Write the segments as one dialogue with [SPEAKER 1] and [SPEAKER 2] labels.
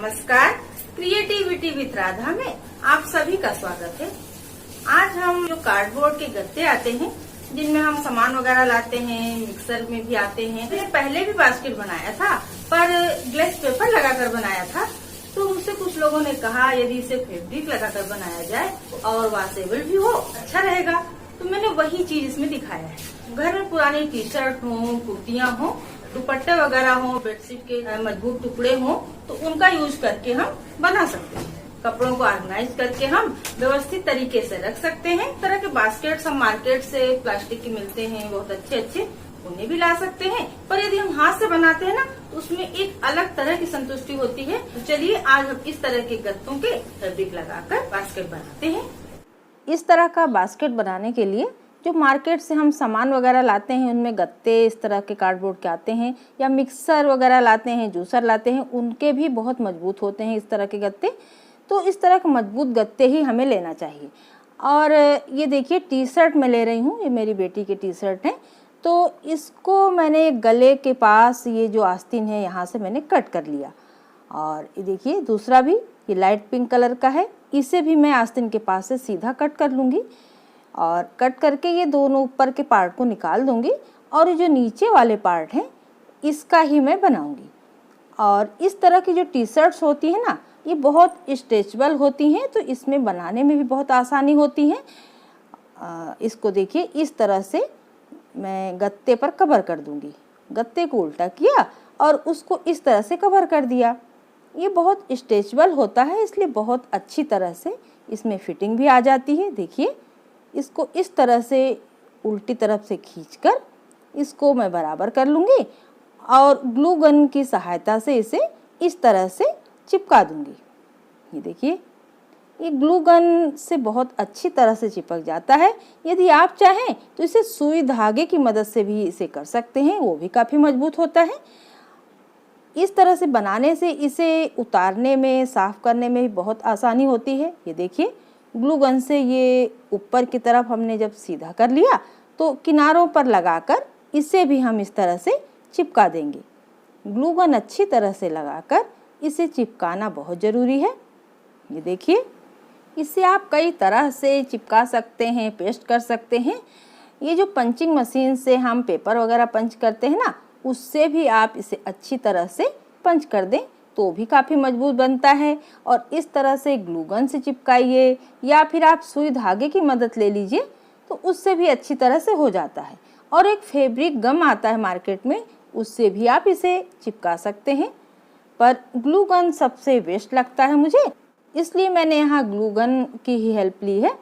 [SPEAKER 1] नमस्कार, creativity with Radha में आप सभी का स्वागत है। आज हम जो कार्डबोर्ड के गत्ते आते हैं जिनमें हम सामान वगैरह लाते हैं, मिक्सर में भी आते हैं। मैंने पहले भी बास्केट बनाया था पर ग्लेस पेपर लगाकर बनाया था, तो मुझसे कुछ लोगों ने कहा यदि इसे फैब्रिक लगाकर बनाया जाए और वॉशेबल भी हो अच्छा रहेगा, तो मैंने वही चीज इसमें दिखाया है। घर में पुरानी टी शर्ट हो, कुर्तियां हो, दुपट्टे वगैरह हो, बेडशीट के मजबूत टुकड़े हो, तो उनका यूज करके हम बना सकते हैं। कपड़ों को ऑर्गेनाइज करके हम व्यवस्थित तरीके से रख सकते हैं। तरह के बास्केट्स हम मार्केट से प्लास्टिक के मिलते हैं, बहुत अच्छे अच्छे, उन्हें भी ला सकते हैं। पर यदि हम हाथ से बनाते हैं ना, तो उसमें एक अलग तरह की संतुष्टि होती है। तो चलिए आज हम इस तरह के गत्तों के फैब्रिक लगाकर बास्केट बनाते हैं।
[SPEAKER 2] इस तरह का बास्केट बनाने के लिए जो मार्केट से हम सामान वगैरह लाते हैं, उनमें गत्ते इस तरह के कार्डबोर्ड के आते हैं, या मिक्सर वगैरह लाते हैं, जूसर लाते हैं, उनके भी बहुत मजबूत होते हैं इस तरह के गत्ते। तो इस तरह के मजबूत गत्ते ही हमें लेना चाहिए। और ये देखिए टी शर्ट मैं ले रही हूँ, ये मेरी बेटी की टी शर्ट है। तो इसको मैंने गले के पास ये जो आस्तीन है यहाँ से मैंने कट कर लिया। और ये देखिए दूसरा भी, ये लाइट पिंक कलर का है, इसे भी मैं आस्तीन के पास से सीधा कट कर लूँगी। और कट करके ये दोनों ऊपर के पार्ट को निकाल दूंगी और ये जो नीचे वाले पार्ट हैं इसका ही मैं बनाऊंगी। और इस तरह की जो टी शर्ट्स होती है ना, ये बहुत स्ट्रेचेबल होती हैं, तो इसमें बनाने में भी बहुत आसानी होती है। इसको देखिए इस तरह से मैं गत्ते पर कवर कर दूंगी। गत्ते को उल्टा किया और उसको इस तरह से कवर कर दिया। ये बहुत स्ट्रेचेबल होता है, इसलिए बहुत अच्छी तरह से इसमें फिटिंग भी आ जाती है। देखिए इसको इस तरह से उल्टी तरफ से खींचकर इसको मैं बराबर कर लूँगी और ग्लू गन की सहायता से इसे इस तरह से चिपका दूँगी। ये देखिए ये ग्लू गन से बहुत अच्छी तरह से चिपक जाता है। यदि आप चाहें तो इसे सुई धागे की मदद से भी इसे कर सकते हैं, वो भी काफ़ी मजबूत होता है। इस तरह से बनाने से इसे उतारने में, साफ करने में भी बहुत आसानी होती है। ये देखिए ग्लू गन से ये ऊपर की तरफ हमने जब सीधा कर लिया तो किनारों पर लगाकर इसे भी हम इस तरह से चिपका देंगे। ग्लू गन अच्छी तरह से लगाकर इसे चिपकाना बहुत ज़रूरी है। ये देखिए इसे आप कई तरह से चिपका सकते हैं, पेस्ट कर सकते हैं। ये जो पंचिंग मशीन से हम पेपर वगैरह पंच करते हैं ना, उससे भी आप इसे अच्छी तरह से पंच कर दें तो भी काफ़ी मजबूत बनता है। और इस तरह से ग्लू गन से चिपकाइए या फिर आप सुई धागे की मदद ले लीजिए तो उससे भी अच्छी तरह से हो जाता है। और एक फैब्रिक गम आता है मार्केट में, उससे भी आप इसे चिपका सकते हैं। पर ग्लू गन सबसे बेस्ट लगता है मुझे, इसलिए मैंने यहाँ ग्लू गन की ही हेल्प ली है।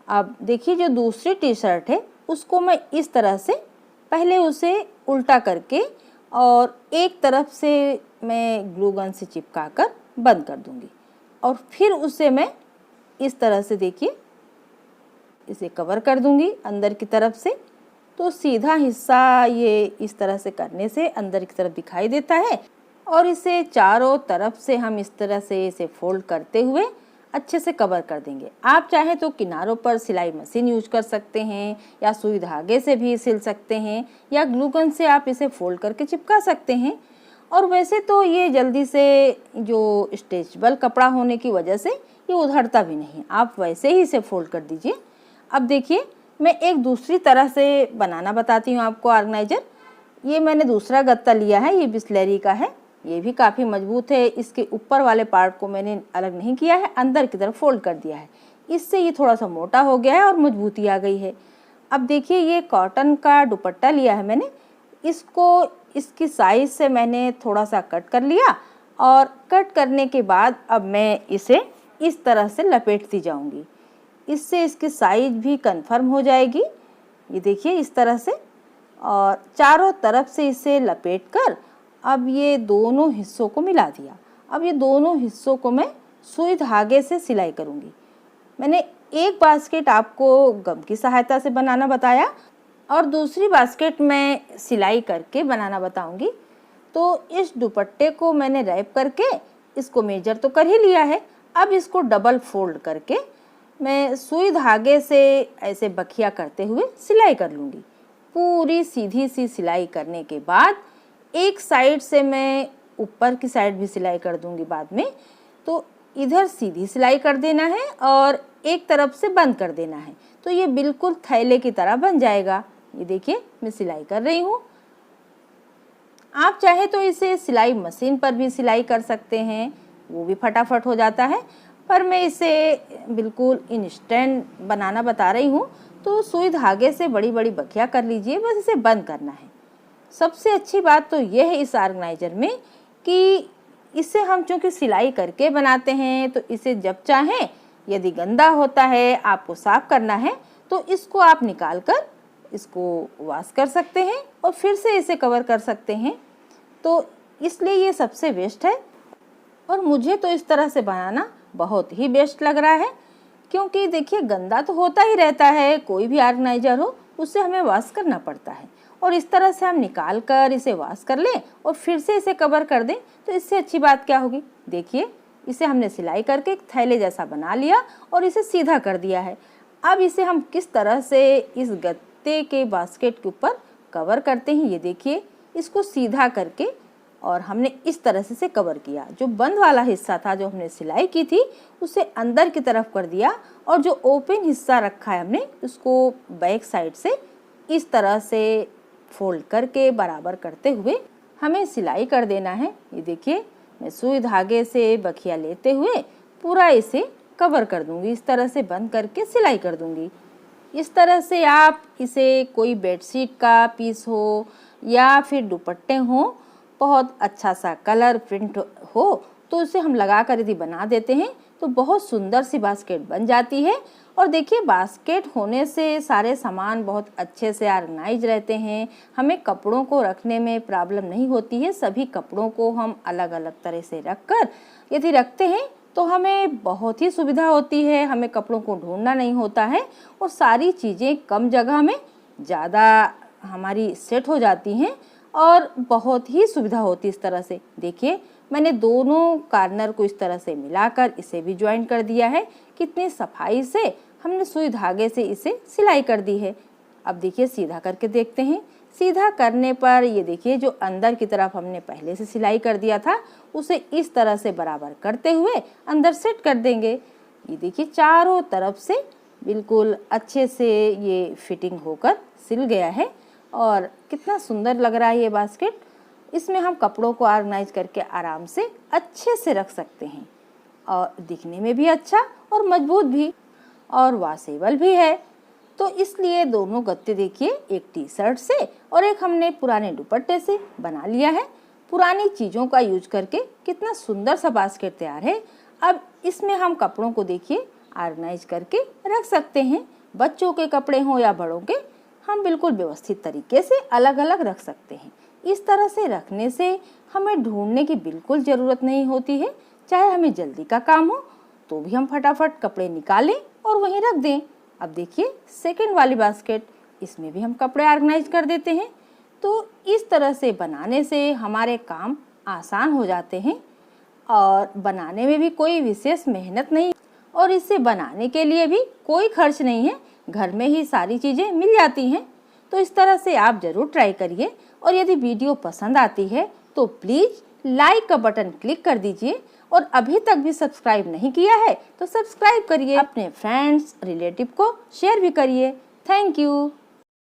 [SPEAKER 2] अब देखिए जो दूसरी टी शर्ट है उसको मैं इस तरह से पहले उसे उल्टा करके और एक तरफ से मैं ग्लू गन से चिपका कर बंद कर दूंगी और फिर उसे मैं इस तरह से देखिए इसे कवर कर दूंगी अंदर की तरफ से। तो सीधा हिस्सा ये इस तरह से करने से अंदर की तरफ दिखाई देता है। और इसे चारों तरफ से हम इस तरह से इसे फोल्ड करते हुए अच्छे से कवर कर देंगे। आप चाहे तो किनारों पर सिलाई मशीन यूज कर सकते हैं या सुई धागे से भी सिल सकते हैं या ग्लू गन से आप इसे फोल्ड करके चिपका सकते हैं। और वैसे तो ये जल्दी से जो स्ट्रेचेबल कपड़ा होने की वजह से ये उधड़ता भी नहीं, आप वैसे ही इसे फोल्ड कर दीजिए। अब देखिए मैं एक दूसरी तरह से बनाना बताती हूँ आपको ऑर्गेनाइजर। ये मैंने दूसरा गत्ता लिया है, ये बिस्लेरी का है, ये भी काफ़ी मजबूत है। इसके ऊपर वाले पार्ट को मैंने अलग नहीं किया है, अंदर की तरफ फोल्ड कर दिया है। इससे ये थोड़ा सा मोटा हो गया है और मजबूती आ गई है। अब देखिए ये कॉटन का दुपट्टा लिया है मैंने, इसको इसकी साइज से मैंने थोड़ा सा कट कर लिया और कट करने के बाद अब मैं इसे इस तरह से लपेटती जाऊंगी। इससे इसकी साइज भी कंफर्म हो जाएगी। ये देखिए इस तरह से, और चारों तरफ से इसे लपेटकर अब ये दोनों हिस्सों को मिला दिया। अब ये दोनों हिस्सों को मैं सुई धागे से सिलाई करूंगी। मैंने एक बास्केट आपको गम की सहायता से बनाना बताया और दूसरी बास्केट मैं सिलाई करके बनाना बताऊंगी। तो इस दुपट्टे को मैंने रैप करके इसको मेजर तो कर ही लिया है। अब इसको डबल फोल्ड करके मैं सुई धागे से ऐसे बखिया करते हुए सिलाई कर लूँगी। पूरी सीधी सी सिलाई करने के बाद एक साइड से मैं ऊपर की साइड भी सिलाई कर दूंगी बाद में। तो इधर सीधी सिलाई कर देना है और एक तरफ से बंद कर देना है, तो ये बिल्कुल थैले की तरह बन जाएगा। ये देखिए मैं सिलाई कर रही हूँ। आप चाहे तो इसे सिलाई मशीन पर भी सिलाई कर सकते हैं, वो भी फटाफट हो जाता है, पर मैं इसे बिल्कुल इंस्टेंट बनाना बता रही हूँ। तो सुई धागे से बड़ी बड़ी बखिया कर लीजिए, बस इसे बंद करना है। सबसे अच्छी बात तो यह है इस ऑर्गेनाइजर में कि इसे हम चूँकि सिलाई करके बनाते हैं, तो इसे जब चाहें, यदि गंदा होता है आपको साफ करना है, तो इसको आप निकाल कर इसको वॉश कर सकते हैं और फिर से इसे कवर कर सकते हैं। तो इसलिए ये सबसे बेस्ट है और मुझे तो इस तरह से बनाना बहुत ही बेस्ट लग रहा है, क्योंकि देखिए गंदा तो होता ही रहता है, कोई भी ऑर्गेनाइजर हो उससे हमें वॉश करना पड़ता है, और इस तरह से हम निकाल कर इसे वॉश कर लें और फिर से इसे कवर कर दें, तो इससे अच्छी बात क्या होगी। देखिए इसे हमने सिलाई करके एक थैले जैसा बना लिया और इसे सीधा कर दिया है। अब इसे हम किस तरह से इस गत्ते के बास्केट के ऊपर कवर करते हैं, ये देखिए। इसको सीधा करके और हमने इस तरह से इसे कवर किया। जो बंद वाला हिस्सा था जो हमने सिलाई की थी उसे अंदर की तरफ कर दिया, और जो ओपन हिस्सा रखा है हमने उसको बैक साइड से इस तरह से फोल्ड करके बराबर करते हुए हमें सिलाई कर देना है। ये देखिए मैं सुई धागे से बखिया लेते हुए पूरा इसे कवर कर दूंगी, इस तरह से बंद करके सिलाई कर दूंगी। इस तरह से आप इसे कोई बेडशीट का पीस हो या फिर दुपट्टे हो, बहुत अच्छा सा कलर प्रिंट हो, तो उसे हम लगा कर यदि बना देते हैं तो बहुत सुंदर सी बास्केट बन जाती है। और देखिए बास्केट होने से सारे सामान बहुत अच्छे से ऑर्गेनाइज रहते हैं, हमें कपड़ों को रखने में प्रॉब्लम नहीं होती है। सभी कपड़ों को हम अलग अलग तरह से रख कर यदि रखते हैं तो हमें बहुत ही सुविधा होती है, हमें कपड़ों को ढूंढना नहीं होता है और सारी चीज़ें कम जगह में ज़्यादा हमारी सेट हो जाती हैं और बहुत ही सुविधा होती है इस तरह से। देखिए मैंने दोनों कार्नर को इस तरह से मिलाकर इसे भी ज्वाइन कर दिया है। कितनी सफाई से हमने सुई धागे से इसे सिलाई कर दी है। अब देखिए सीधा करके देखते हैं। सीधा करने पर ये देखिए जो अंदर की तरफ हमने पहले से सिलाई कर दिया था उसे इस तरह से बराबर करते हुए अंदर सेट कर देंगे। ये देखिए चारों तरफ से बिल्कुल अच्छे से ये फिटिंग होकर सिल गया है और कितना सुंदर लग रहा है ये बास्केट। इसमें हम कपड़ों को ऑर्गेनाइज करके आराम से अच्छे से रख सकते हैं और दिखने में भी अच्छा और मजबूत भी और वॉशेबल भी है। तो इसलिए दोनों गत्ते देखिए एक टी शर्ट से और एक हमने पुराने दुपट्टे से बना लिया है। पुरानी चीज़ों का यूज करके कितना सुंदर सा बास्केट तैयार है। अब इसमें हम कपड़ों को देखिए ऑर्गेनाइज करके रख सकते हैं। बच्चों के कपड़े हों या बड़ों के, हम बिल्कुल व्यवस्थित तरीके से अलग अलग रख सकते हैं। इस तरह से रखने से हमें ढूंढने की बिल्कुल ज़रूरत नहीं होती है। चाहे हमें जल्दी का काम हो तो भी हम फटाफट कपड़े निकालें और वहीं रख दें। अब देखिए सेकंड वाली बास्केट, इसमें भी हम कपड़े ऑर्गेनाइज कर देते हैं। तो इस तरह से बनाने से हमारे काम आसान हो जाते हैं और बनाने में भी कोई विशेष मेहनत नहीं और इसे बनाने के लिए भी कोई खर्च नहीं है, घर में ही सारी चीज़ें मिल जाती हैं। तो इस तरह से आप ज़रूर ट्राई करिए और यदि वीडियो पसंद आती है तो प्लीज़ लाइक का बटन क्लिक कर दीजिए और अभी तक भी सब्सक्राइब नहीं किया है तो सब्सक्राइब करिए। अपने फ्रेंड्स रिलेटिव को शेयर भी करिए। Thank you.